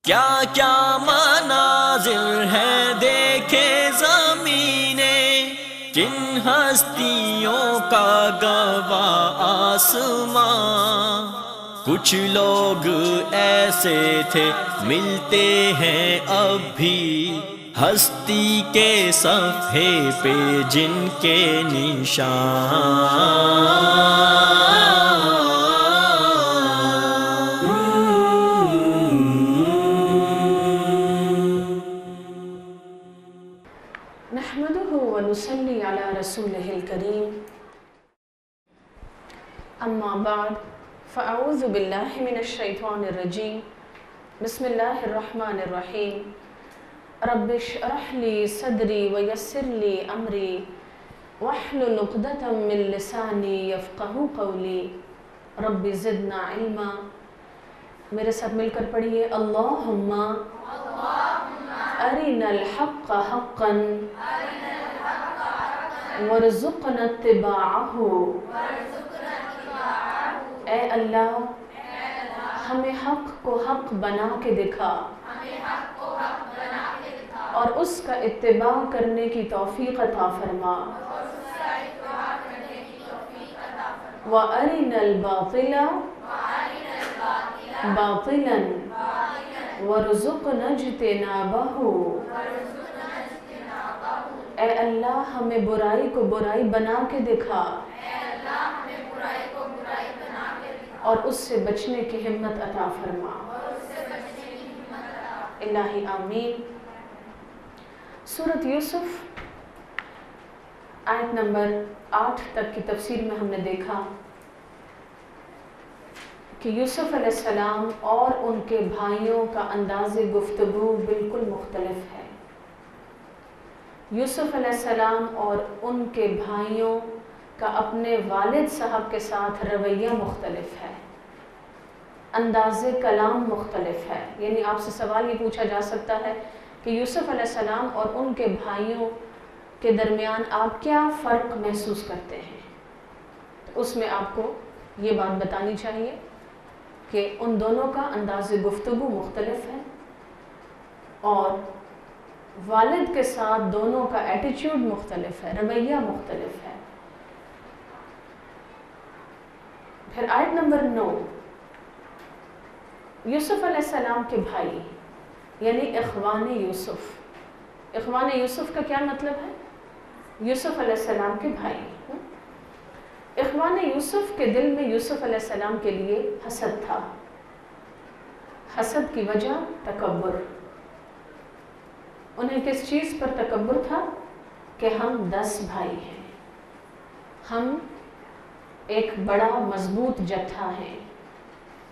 کیا کیا مناظر ہیں دیکھے زمینیں، کن ہستیوں کا گواہ آسماں۔ کچھ لوگ ایسے تھے ملتے ہیں اب بھی، ہستی کے صفحے پہ جن کے نحمده ونصلي على رسوله الكريم اما بعد فاعوذ بالله من الشیطان الرجیم بسم اللہ الرحمن الرحیم رب اشرح لي صدری ويسر لي امری واحلل عقدة من لسانی یفقهوا قولی رب زدنا علما۔ میرے ساتھ مل کر پڑھیے اللہم ارنا الحق حقا وارزقنا اتباعہ۔ اے اللہ ہمیں حق کو حق بنا کے دکھا اور اس کا اتباع کرنے کی توفیق عطا فرما۔ وَأَرِنَا الْبَاطِلَ بَاطِلًا وَارْزُقْنَا اجْتِنَابَهُ۔ اے اللہ ہمیں برائی کو برائی بنا کے دکھا اور اس سے بچنے کی ہمت عطا فرما۔ الہی آمین۔ سورۃ یوسف آیت نمبر 8 تک کی تفسیر میں ہم نے دیکھا کہ یوسف علیہ السلام اور ان کے بھائیوں کا انداز گفتگو بالکل مختلف ہے۔ یوسف علیہ السلام اور ان کے بھائیوں کا اپنے والد صاحب کے ساتھ رویہ مختلف ہے، انداز کلام مختلف ہے۔ یعنی آپ سے سوال یہ پوچھا جا سکتا ہے کہ یوسف علیہ السلام اور ان کے بھائیوں کے درمیان آپ کیا فرق محسوس کرتے ہیں؟ تو اس میں آپ کو یہ بات بتانی چاہیے کہ ان دونوں کا انداز گفتگو مختلف ہے اور والد کے ساتھ دونوں کا ایٹیچیوڈ مختلف ہے، رویہ مختلف ہے۔ پھر آیت نمبر 9، یوسف علیہ السلام کے بھائی یعنی اخوان یوسف۔ اخوان یوسف کا کیا مطلب ہے؟ یوسف علیہ السلام کے بھائی۔ اخوان یوسف کے دل میں یوسف علیہ السلام کے لیے حسد تھا۔ حسد کی وجہ تکبر۔ انہیں کس چیز پر تکبر تھا؟ کہ ہم 10 بھائی ہیں، ہم ایک بڑا مضبوط جتھا ہیں،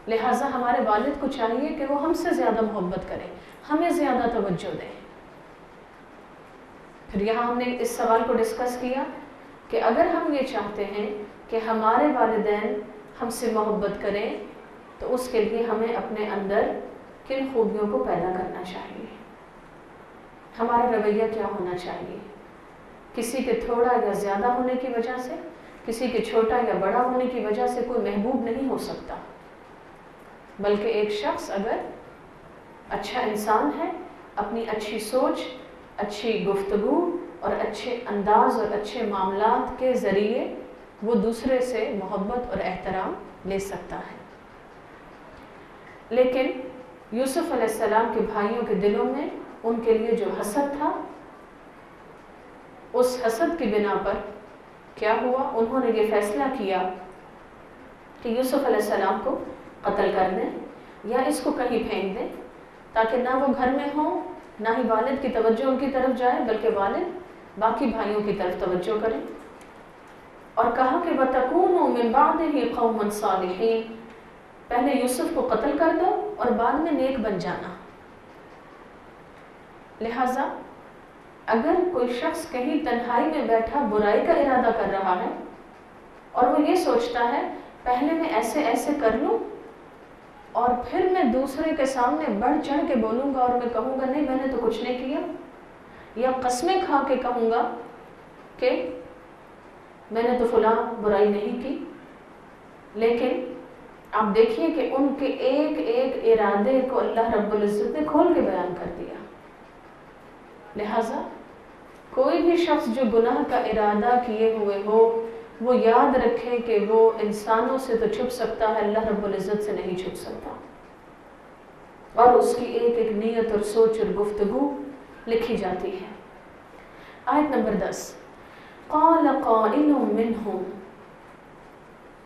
لہٰذا ہمارے والد کو چاہیے کہ وہ ہم سے زیادہ محبت کریں، ہمیں زیادہ توجہ دیں۔ پھر یہاں ہم نے اس سوال کو ڈسکس کیا کہ اگر ہم یہ چاہتے ہیں کہ ہمارے والدین ہم سے محبت کریں تو اس کے لیے ہمیں اپنے اندر کن خوبیوں کو پیدا کرنا چاہیے، ہمارا رویہ کیا ہونا چاہیے۔ کسی کے تھوڑا یا زیادہ ہونے کی وجہ سے، کسی کے چھوٹا یا بڑا ہونے کی وجہ سے کوئی محبوب نہیں ہو سکتا، بلکہ ایک شخص اگر اچھا انسان ہے، اپنی اچھی سوچ، اچھی گفتگو اور اچھے انداز اور اچھے معاملات کے ذریعے وہ دوسرے سے محبت اور احترام لے سکتا ہے۔ لیکن یوسف علیہ السلام کے بھائیوں کے دلوں میں ان کے لیے جو حسد تھا، اس حسد کی بنا پر کیا ہوا؟ انہوں نے یہ فیصلہ کیا کہ یوسف علیہ السلام کو قتل کر دیں یا اس کو کہیں پھینک دیں تاکہ نہ وہ گھر میں ہوں، نہ ہی والد کی توجہ ان کی طرف جائے بلکہ والد باقی بھائیوں کی طرف توجہ کریں۔ اور کہا کہ وَتَكُونُوا مِن بَعْدِهِ قَوْمًا صَالِحِينَ، پہلے یوسف کو قتل کر دو اور بعد میں نیک بن جانا۔ لہٰذا اگر کوئی شخص کہیں تنہائی میں بیٹھا برائی کا ارادہ کر رہا ہے اور وہ یہ سوچتا ہے پہلے میں ایسے ایسے کر لوں اور پھر میں دوسرے کے سامنے بڑھ چڑھ کے بولوں گا اور میں کہوں گا نہیں میں نے تو کچھ نہیں کیا، یا قسمیں کھا کے کہوں گا کہ میں نے تو فلاں برائی نہیں کی، لیکن آپ دیکھیے کہ ان کے ایک ایک ارادے کو اللہ رب العزت نے کھول کے بیان کر دیا. لہٰذا کوئی بھی شخص جو گناہ کا ارادہ کیے ہوئے ہو وہ یاد رکھے کہ وہ انسانوں سے تو چھپ سکتا ہے، اللہ رب العزت سے نہیں چھپ سکتا. اور اس کی ایک ایک نیت اور سوچ اور گفتگو لکھی جاتی ہے. آیت نمبر 10. قال قائل منہم،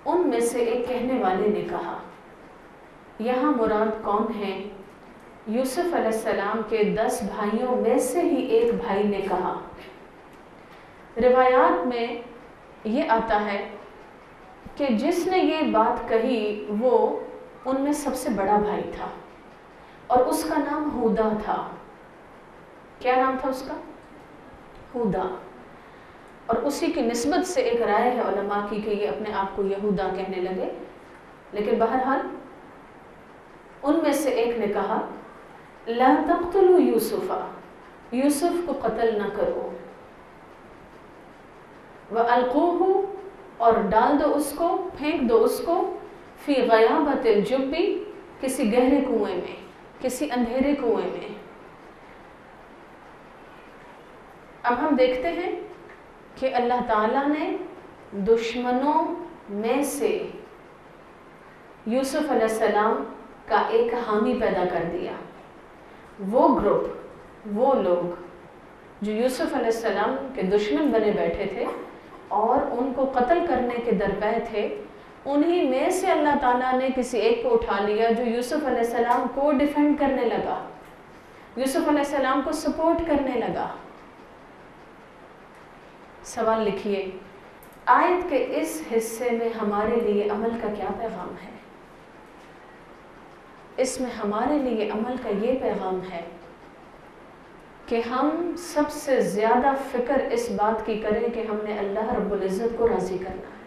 ان میں سے ایک کہنے والے نے کہا. یہاں مراد کون ہے؟ یوسف علیہ السلام کے 10 بھائیوں میں سے ہی ایک بھائی نے کہا. روایات میں یہ آتا ہے کہ جس نے یہ بات کہی وہ ان میں سب سے بڑا بھائی تھا اور اس کا نام ہودا تھا. کیا نام تھا اس کا؟ ہودا. اور اسی کی نسبت سے ایک رائے ہے علماء کی کہ یہ اپنے آپ کو یہودا کہنے لگے. لیکن بہرحال ان میں سے ایک نے کہا لا تقتلوا یوسفا، یوسف کو قتل نہ کرو، وَأَلْقُوهُ، اور ڈال دو اس کو، پھینک دو اس کو، فی غیابت الجب، کسی گہرے کنویں میں، کسی اندھیرے کنویں میں. اب ہم دیکھتے ہیں کہ اللہ تعالیٰ نے دشمنوں میں سے یوسف علیہ السلام کا ایک حامی پیدا کر دیا. وہ گروپ، وہ لوگ جو یوسف علیہ السلام کے دشمن بنے بیٹھے تھے اور ان کو قتل کرنے کے درپے تھے، انہی میں سے اللہ تعالیٰ نے کسی ایک کو اٹھا لیا جو یوسف علیہ السلام کو ڈیفینڈ کرنے لگا، یوسف علیہ السلام کو سپورٹ کرنے لگا. سوال لکھیے، آیت کے اس حصے میں ہمارے لیے عمل کا کیا پیغام ہے؟ اس میں ہمارے لیے عمل کا یہ پیغام ہے کہ ہم سب سے زیادہ فکر اس بات کی کریں کہ ہم نے اللہ رب العزت کو راضی کرنا ہے.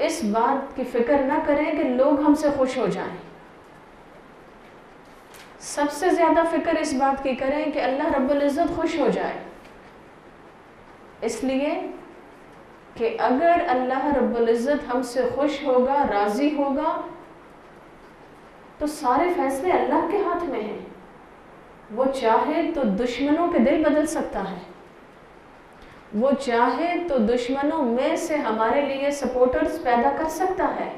اس بات کی فکر نہ کریں کہ لوگ ہم سے خوش ہو جائیں. سب سے زیادہ فکر اس بات کی کریں کہ اللہ رب العزت خوش ہو جائے. اس لیے کہ اگر اللہ رب العزت ہم سے خوش ہوگا، راضی ہوگا، تو سارے فیصلے اللہ کے ہاتھ میں ہیں. وہ چاہے تو دشمنوں کے دل بدل سکتا ہے، وہ چاہے تو دشمنوں میں سے ہمارے لیے سپورٹرز پیدا کر سکتا ہے.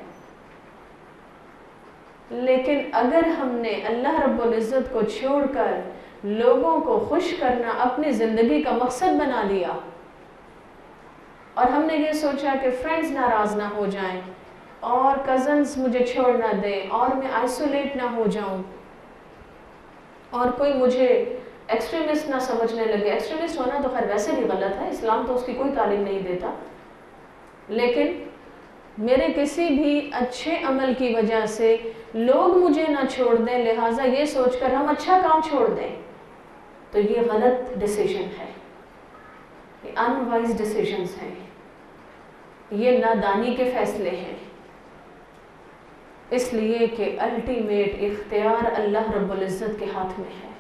لیکن اگر ہم نے اللہ رب العزت کو چھوڑ کر لوگوں کو خوش کرنا اپنی زندگی کا مقصد بنا لیا اور ہم نے یہ سوچا کہ فرینڈز ناراض نہ ہو جائیں اور کزنز مجھے چھوڑ نہ دیں اور میں آئسولیٹ نہ ہو جاؤں اور کوئی مجھے ایکسٹریمسٹ نہ سمجھنے لگے. ایکسٹریمسٹ ہونا تو خیر ویسے بھی غلط ہے، اسلام تو اس کی کوئی تعلیم نہیں دیتا، لیکن میرے کسی بھی اچھے عمل کی وجہ سے لوگ مجھے نہ چھوڑ دیں، لہٰذا یہ سوچ کر ہم اچھا کام چھوڑ دیں، تو یہ غلط ڈیسیژن ہے، یہ انوائز ڈیسیژنز ہیں، یہ نادانی کے فیصلے ہیں. اس لیے کہ الٹیمیٹ اختیار اللہ رب العزت کے ہاتھ میں ہے.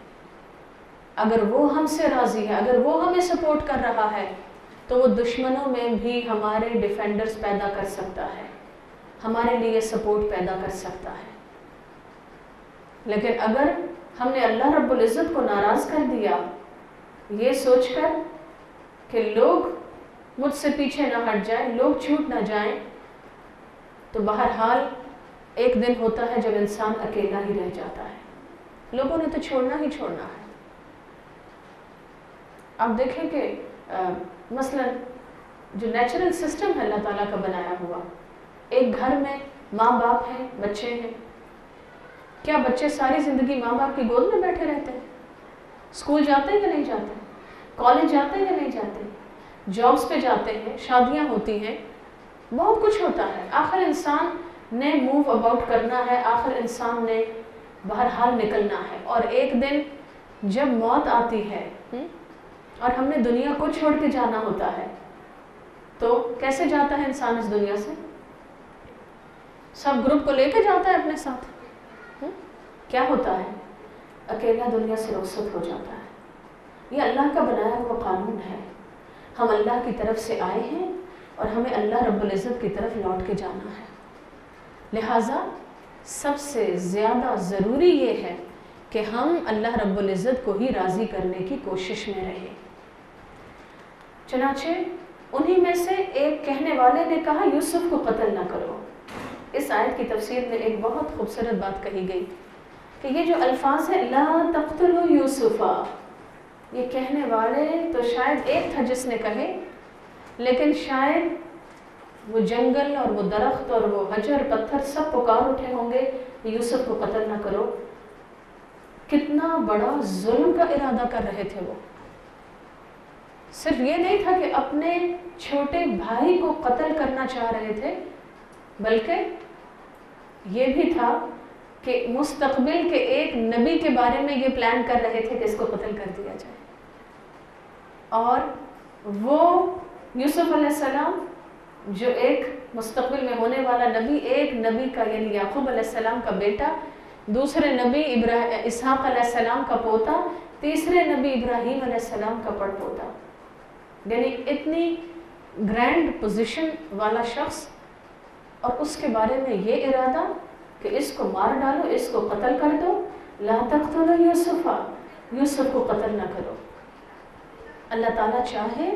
اگر وہ ہم سے راضی ہے، اگر وہ ہمیں سپورٹ کر رہا ہے، تو وہ دشمنوں میں بھی ہمارے ڈیفینڈرز پیدا کر سکتا ہے، ہمارے لیے سپورٹ پیدا کر سکتا ہے. لیکن اگر ہم نے اللہ رب العزت کو ناراض کر دیا یہ سوچ کر کہ لوگ مجھ سے پیچھے نہ ہٹ جائیں، لوگ چھوٹ نہ جائیں، تو بہرحال ایک دن ہوتا ہے جب انسان اکیلا ہی رہ جاتا ہے. لوگوں نے تو چھوڑنا ہی چھوڑنا ہے. آپ دیکھیں کہ مثلا جو نیچرل سسٹم ہے اللہ تعالیٰ کا بنایا ہوا، ایک گھر میں ماں باپ ہیں، بچے ہیں. کیا بچے ساری زندگی ماں باپ کی گود میں بیٹھے رہتے ہیں؟ اسکول جاتے ہیں یا نہیں جاتے؟ کالج جاتے ہیں یا نہیں جاتے؟ جابس پہ جاتے ہیں، شادیاں ہوتی ہیں، بہت کچھ ہوتا ہے. آخر انسان نے موو اباؤٹ کرنا ہے، آخر انسان نے بہرحال نکلنا ہے. اور ایک دن جب موت آتی ہے اور ہم نے دنیا کو چھوڑ کے جانا ہوتا ہے، تو کیسے جاتا ہے انسان اس دنیا سے؟ سب گروپ کو لے کے جاتا ہے اپنے ساتھ. کیا ہوتا ہے؟ اکیلا دنیا سے رخصت ہو جاتا ہے. یہ اللہ کا بنایا ہوا قانون ہے. ہم اللہ کی طرف سے آئے ہیں، اور ہمیں اللہ رب العزت کی طرف لوٹ کے جانا ہے. لہٰذا سب سے زیادہ ضروری یہ ہے کہ ہم اللہ رب العزت کو ہی راضی کرنے کی کوشش میں رہیں. چنانچہ انہی میں سے ایک کہنے والے نے کہا یوسف کو قتل نہ کرو. اس آیت کی تفسیر میں ایک بہت خوبصورت بات کہی گئی کہ یہ جو الفاظ ہے لا تقتلوا یوسفا، یہ کہنے والے تو شاید ایک تھا جس نے کہے، لیکن شاید وہ جنگل اور وہ درخت اور وہ حجر پتھر سب پکار اٹھے ہوں گے کہ یوسف کو قتل نہ کرو. کتنا بڑا ظلم کا ارادہ کر رہے تھے وہ. صرف یہ نہیں تھا کہ اپنے چھوٹے بھائی کو قتل کرنا چاہ رہے تھے، بلکہ یہ بھی تھا کہ مستقبل کے ایک نبی کے بارے میں یہ پلان کر رہے تھے کہ اس کو قتل کر دیا جائے. اور وہ یوسف علیہ السلام جو ایک مستقبل میں ہونے والا نبی، ایک نبی کا یعنی یعقوب علیہ السلام کا بیٹا، دوسرے نبی اسحاق علیہ السلام کا پوتا، تیسرے نبی ابراہیم علیہ السلام کا پڑ پوتا، یعنی اتنی گرینڈ پوزیشن والا شخص، اور اس کے بارے میں یہ ارادہ کہ اس کو مار ڈالو، اس کو قتل کر دو. لا تقتلوا یوسفا، یوسف کو قتل نہ کرو. اللہ تعالیٰ چاہے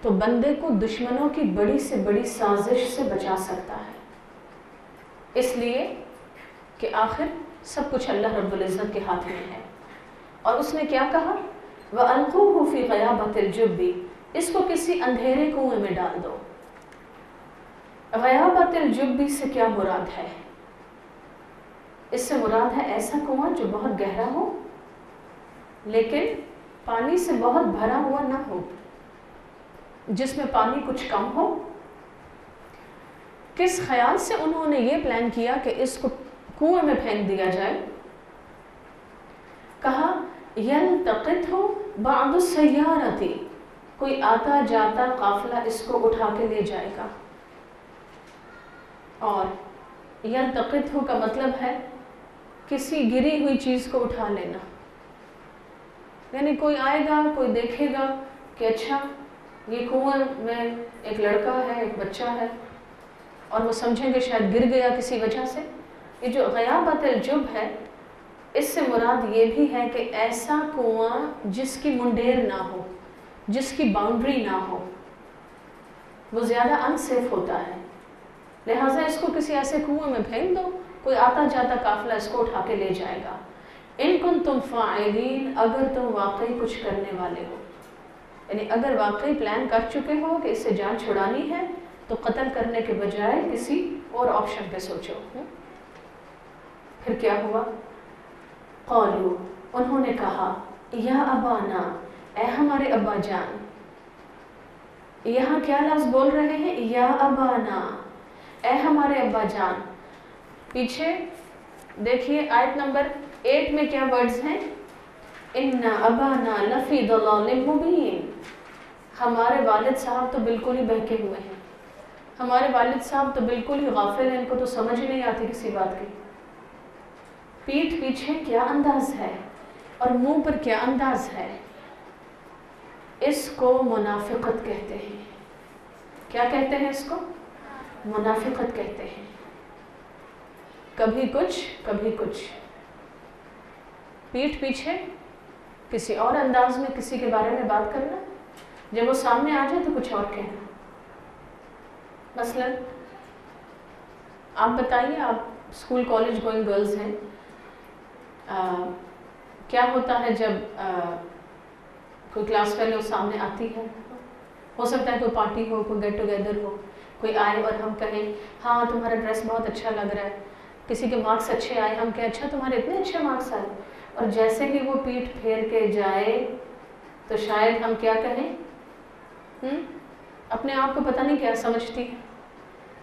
تو بندے کو دشمنوں کی بڑی سے بڑی سازش سے بچا سکتا ہے، اس لیے کہ آخر سب کچھ اللہ رب العزت کے ہاتھ میں ہے. اور اس نے کیا کہا؟ وَأَلْقُوهُ فِي غَيَابَةِ الْجُبِّ، اس کو کسی اندھیرے کنویں میں ڈال دو. غیابت الجبی سے کیا مراد ہے؟ اس سے مراد ہے ایسا کنواں جو بہت گہرا ہو لیکن پانی سے بہت بھرا ہوا نہ ہو، جس میں پانی کچھ کم ہو. کس خیال سے انہوں نے یہ پلان کیا کہ اس کو کنویں میں پھینک دیا جائے؟ کہا یلتقطہ بعض السیارۃ، کوئی آتا جاتا قافلہ اس کو اٹھا کے لے جائے گا. اور یلتقطہ کا مطلب ہے کسی گری ہوئی چیز کو اٹھا لینا، یعنی کوئی آئے گا، کوئی دیکھے گا کہ اچھا یہ کنویں میں ایک لڑکا ہے، ایک بچہ ہے، اور وہ سمجھیں گے شاید گر گیا کسی وجہ سے. یہ جو غیابت الجب ہے، اس سے مراد یہ بھی ہے کہ ایسا کنواں جس کی منڈیر نہ ہو، جس کی باؤنڈری نہ ہو، وہ زیادہ انسیف ہوتا ہے. لہٰذا اس کو کسی ایسے کنویں میں پھینک دو، کوئی آتا جاتا قافلہ اس کو اٹھا کے لے جائے گا. ان کنتم فاعلین، اگر تم واقعی کچھ کرنے والے ہو، یعنی اگر واقعی پلان کر چکے ہو کہ اس سے جان چھڑانی ہے تو قتل کرنے کے بجائے کسی اور آپشن پہ سوچو. پھر کیا ہوا؟ قالوا، انہوں نے کہا یا ابانا، اے ہمارے ابا جان. یہاں کیا لفظ بول رہے ہیں؟ یا ابانا، اے ہمارے ابا جان. پیچھے دیکھیے آیت نمبر 8 میں کیا ورڈز ہیں؟ ان ابانا لفی ضلال مبین، ہمارے والد صاحب تو بالکل ہی بہکے ہوئے ہیں، ہمارے والد صاحب تو بالکل ہی غافل ہیں، ان کو تو سمجھ نہیں آتی کسی بات کی. پیٹھ پیچھے کیا انداز ہے اور منہ پر کیا انداز ہے. اس کو منافقت کہتے ہیں. کیا کہتے ہیں اس کو؟ منافقت کہتے ہیں. کبھی کچھ کبھی کچھ، پیٹھ پیچھے کسی اور انداز میں کسی کے بارے میں بات کرنا، جب وہ سامنے آ جائے تو کچھ اور کہنا. مثلا آپ بتائیے، آپ اسکول کالج گوئنگ گرلز ہیں، کیا ہوتا ہے جب کوئی کلاس فیلو سامنے آتی ہے؟ ہو سکتا ہے کوئی پارٹی ہو، کوئی گیٹ ٹوگیدر ہو، کوئی آئے اور ہم کہیں ہاں تمہارا ڈریس بہت اچھا لگ رہا ہے، کسی کے مارکس اچھے آئے، ہم کہیں اچھا تمہارے اتنے اچھے مارکس آئے، اور جیسے ہی وہ پیٹھ پھیر کے جائے تو شاید ہم کیا کہیں؟ اپنے آپ کو پتہ نہیں کیا سمجھتی ہے،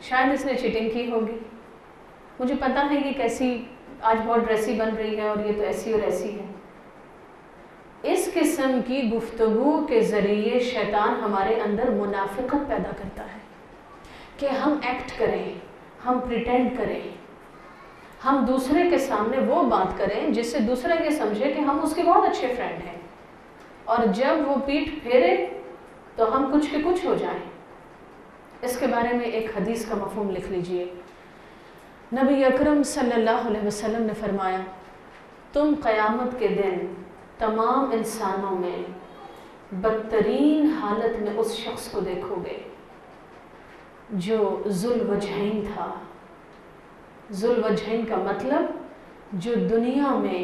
شاید اس نے چیٹنگ کی ہوگی، مجھے پتہ ہے یہ کیسی آج بہت ڈریسی بن رہی ہے اور یہ تو ایسی اور ایسی ہے. اس قسم کی گفتگو کے ذریعے شیطان ہمارے اندر منافقت پیدا کرتا ہے کہ ہم ایکٹ کریں، ہم پریٹینڈ کریں، ہم دوسرے کے سامنے وہ بات کریں جس سے دوسرا یہ سمجھے کہ ہم اس کے بہت اچھے فرینڈ ہیں، اور جب وہ پیٹھ پھیرے تو ہم کچھ کے کچھ ہو جائیں. اس کے بارے میں ایک حدیث کا مفہوم لکھ لیجئے۔ نبی اکرم صلی اللہ علیہ وسلم نے فرمایا، تم قیامت کے دن تمام انسانوں میں بدترین حالت میں اس شخص کو دیکھو گے جو ذو الوجہین تھا۔ ذو الوجہین کا مطلب جو دنیا میں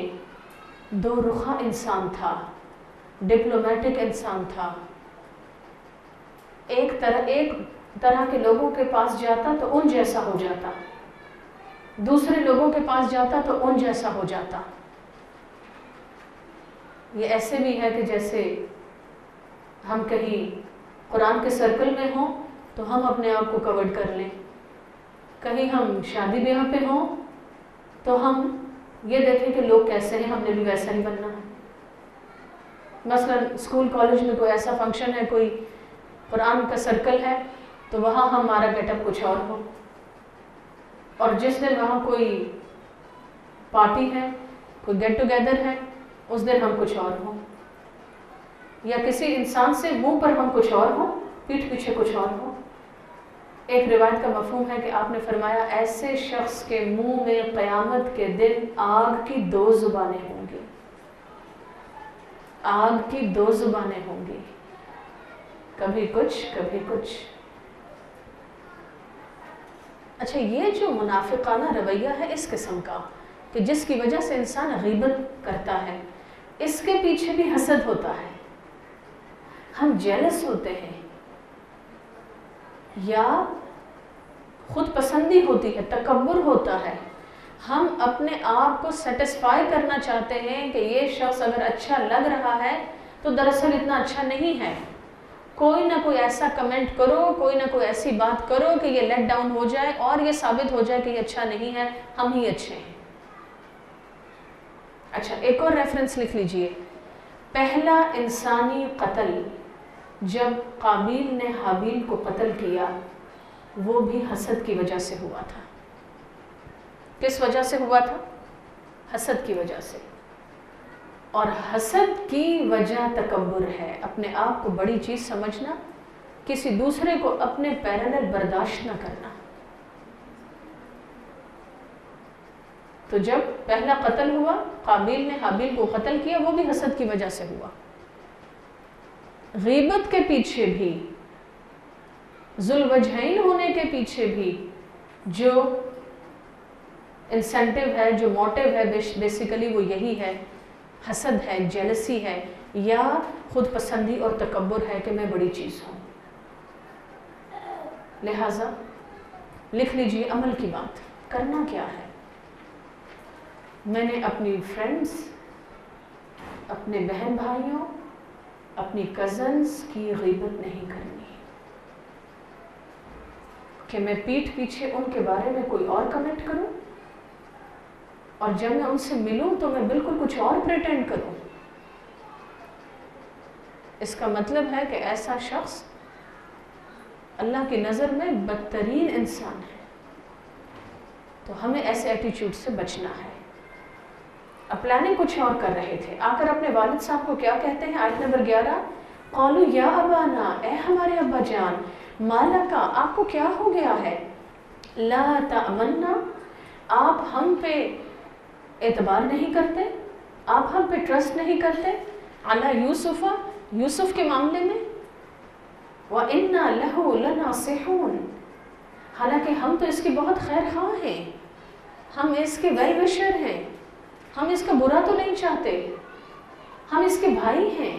دو رخا انسان تھا، ڈپلومیٹک انسان تھا، ایک طرح کے لوگوں کے پاس جاتا تو ان جیسا ہو جاتا، دوسرے لوگوں کے پاس جاتا تو ان جیسا ہو جاتا۔ یہ ایسے بھی ہے کہ جیسے ہم کہیں قرآن کے سرکل میں ہوں تو ہم اپنے آپ کو کورڈ کر لیں، کہیں ہم شادی بیاہ پہ ہوں تو ہم یہ دیکھیں کہ لوگ کیسے ہیں، ہم نے بھی ویسا ہی بننا ہے۔ مثلا اسکول کالج میں کوئی ایسا فنکشن ہے، کوئی قرآن کا سرکل ہے تو وہاں ہمارا گیٹ اپ کچھ اور ہو، اور جس دن وہاں کوئی پارٹی ہے، کوئی گیٹ ٹوگیدر ہے، اس دن ہم کچھ اور ہوں، یا کسی انسان سے منہ پر ہم کچھ اور ہوں، پیٹھ پیچھے کچھ اور ہوں۔ ایک روایت کا مفہوم ہے کہ آپ نے فرمایا ایسے شخص کے منہ میں قیامت کے دن آگ کی 2 زبانیں ہوں گی، آگ کی 2 زبانیں ہوں گی، کبھی کچھ کبھی کچھ۔ اچھا، یہ جو منافقانہ رویہ ہے اس قسم کا کہ جس کی وجہ سے انسان غیبت کرتا ہے، اس کے پیچھے بھی حسد ہوتا ہے، ہم جیلس ہوتے ہیں، یا خود پسندی ہوتی ہے، تکبر ہوتا ہے، ہم اپنے آپ کو سیٹسفائی کرنا چاہتے ہیں کہ یہ شخص اگر اچھا لگ رہا ہے تو دراصل اتنا اچھا نہیں ہے، کوئی نہ کوئی ایسا کمنٹ کرو، کوئی نہ کوئی ایسی بات کرو کہ یہ لیٹ ڈاؤن ہو جائے اور یہ ثابت ہو جائے کہ یہ اچھا نہیں ہے، ہم ہی اچھے ہیں۔ اچھا، ایک اور ریفرنس لکھ لیجئے۔ پہلا انسانی قتل جب قابیل نے حابیل کو قتل کیا وہ بھی حسد کی وجہ سے ہوا تھا۔ کس وجہ سے ہوا تھا؟ حسد کی وجہ سے۔ اور حسد کی وجہ تکبر ہے، اپنے آپ کو بڑی چیز سمجھنا، کسی دوسرے کو اپنے پیرالل برداشت نہ کرنا۔ تو جب پہلا قتل ہوا، قابیل نے حابیل کو قتل کیا، وہ بھی حسد کی وجہ سے ہوا۔ غیبت کے پیچھے بھی، ذو الوجہین ہونے کے پیچھے بھی جو انسینٹیو ہے، جو موٹیو ہے، بیسیکلی وہ یہی ہے، حسد ہے، جیلسی ہے، یا خود پسندی اور تکبر ہے کہ میں بڑی چیز ہوں۔ لہٰذا لکھ لیجئے عمل کی بات، کرنا کیا ہے؟ میں نے اپنی فرینڈز، اپنے بہن بھائیوں، اپنی کزنز کی غیبت نہیں کرنی کہ میں پیٹھ پیچھے ان کے بارے میں کوئی اور کمنٹ کروں، اور جب میں ان سے ملوں تو میں بالکل کچھ اور پریٹینڈ کروں۔ اس کا مطلب ہے کہ ایسا شخص اللہ کی نظر میں بدترین انسان ہے۔ تو ہمیں ایسے ایٹیچیوڈ سے بچنا ہے۔ اب پلاننگ کچھ اور کر رہے تھے، آ کر اپنے والد صاحب کو کیا کہتے ہیں؟ آیت نمبر 11، قالوا یا ابانا، اے ہمارے ابا جان، مالکا، آپ کو کیا ہو گیا ہے؟ لا تأمنا، آپ ہم پہ اعتبار نہیں کرتے، آپ ہم پہ ٹرسٹ نہیں کرتے، علی یوسف، یوسف کے معاملے میں، وَإِنَّا لَهُ لَنَاصِحُونَ، حالانکہ ہم تو اس کی بہت خیر خواہ ہیں، ہم اس کے ویل وشر ہیں، ہم اس کا برا تو نہیں چاہتے، ہم اس کے بھائی ہیں،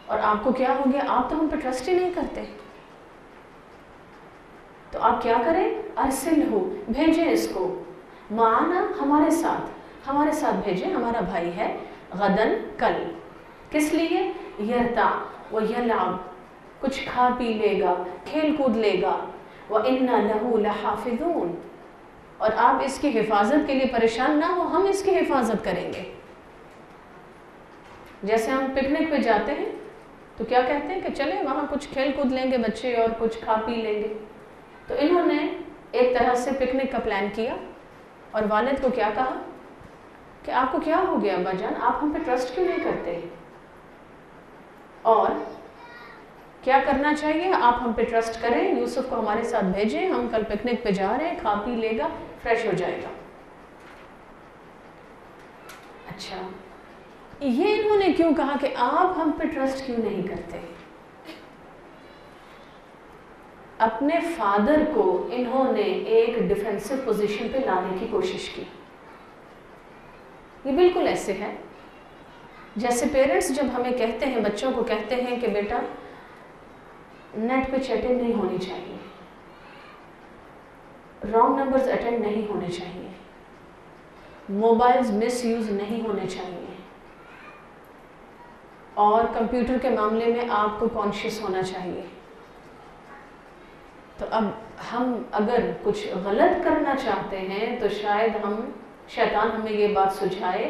اور آپ کو کیا ہو گیا؟ آپ تو ہم پہ ٹرسٹ ہی نہیں کرتے۔ تو آپ کیا کریں؟ ارسلہ، بھیجیں اس کو، معانا، ہمارے ساتھ بھیجیں، ہمارا بھائی ہے، غدن، کل، کس لیے؟ یرتع ویلعب، کچھ کھا پی لے گا، کھیل کود لے گا، وَإِنَّا لَهُ لَحَافِظُونَ، اور آپ اس کی حفاظت کے لیے پریشان نہ ہو، ہم اس کی حفاظت کریں گے۔ جیسے ہم پکنک پہ جاتے ہیں تو کیا کہتے ہیں کہ چلیں وہاں کچھ کھیل کود لیں گے بچے اور کچھ کھا پی لیں گے۔ تو انہوں نے ایک طرح سے پکنک کا پلان کیا، اور والد کو کیا کہا کہ آپ کو کیا ہو گیا ابا جان، آپ ہم پہ ٹرسٹ کیوں نہیں کرتے؟ اور کیا کرنا چاہیے؟ آپ ہم پہ ٹرسٹ کریں، یوسف کو ہمارے ساتھ بھیجیں، ہم کل پکنک پہ جا رہے ہیں، کھا پی لے گا، فریش ہو جائے گا۔ اچھا، یہ انہوں نے کیوں کہا کہ آپ ہم پہ ٹرسٹ کیوں نہیں کرتے؟ اپنے فادر کو انہوں نے ایک ڈیفینسو پوزیشن پہ لانے کی کوشش کی۔ یہ بالکل ایسے ہے جیسے پیرنٹس جب ہمیں کہتے ہیں، بچوں کو کہتے ہیں کہ بیٹا نیٹ پہ چیٹنگ نہیں ہونی چاہیے، رانگ نمبرز اٹینڈ نہیں ہونے چاہیے، موبائلز مس یوز نہیں ہونے چاہیے، اور کمپیوٹر کے معاملے میں آپ کو کانشیس ہونا چاہیے۔ تو اب ہم اگر کچھ غلط کرنا چاہتے ہیں تو شاید شیطان ہمیں یہ بات سجھائے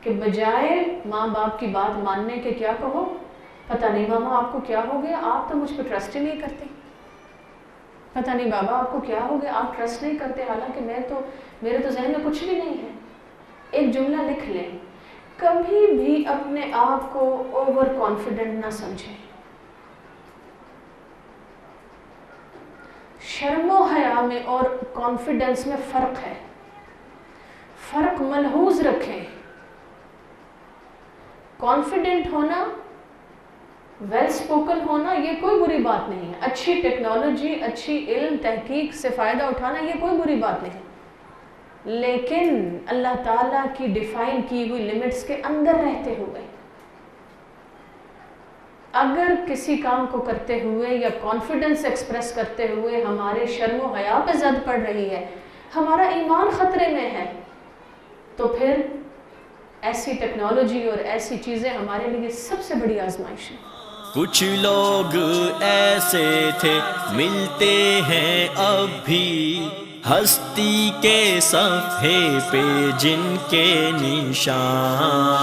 کہ بجائے ماں باپ کی بات ماننے کے کیا کہو، پتہ نہیں ماما آپ کو کیا ہو گیا، آپ تو مجھ پہ ٹرسٹ ہی نہیں کرتے، پتہ نہیں بابا آپ کو کیا ہو گیا، آپ ٹرسٹ نہیں کرتے، حالانکہ میرے تو ذہن میں کچھ بھی نہیں ہے۔ ایک جملہ لکھ لیں، کبھی بھی اپنے آپ کو اوور کانفیڈنٹ نہ سمجھیں۔ شرم و حیا میں اور کانفیڈنس میں فرق ہے، فرق ملحوظ رکھیں۔ کانفیڈنٹ ہونا، ویل اسپوکن ہونا، یہ کوئی بری بات نہیں ہے، اچھی ٹیکنالوجی، اچھی علم تحقیق سے فائدہ اٹھانا یہ کوئی بری بات نہیں ہے، لیکن اللہ تعالیٰ کی ڈیفائن کی ہوئی لمٹس کے اندر رہتے ہوئے۔ اگر کسی کام کو کرتے ہوئے یا کانفیڈنس ایکسپریس کرتے ہوئے ہمارے شرم و حیا پہ زد پڑ رہی ہے، ہمارا ایمان خطرے میں ہے، تو پھر ایسی ٹیکنالوجی اور ایسی چیزیں ہمارے لیے سب سے بڑی آزمائش ہے۔ کچھ لوگ ایسے تھے ملتے ہیں اب بھی، ہستی کے صفحے پہ جن کے نشان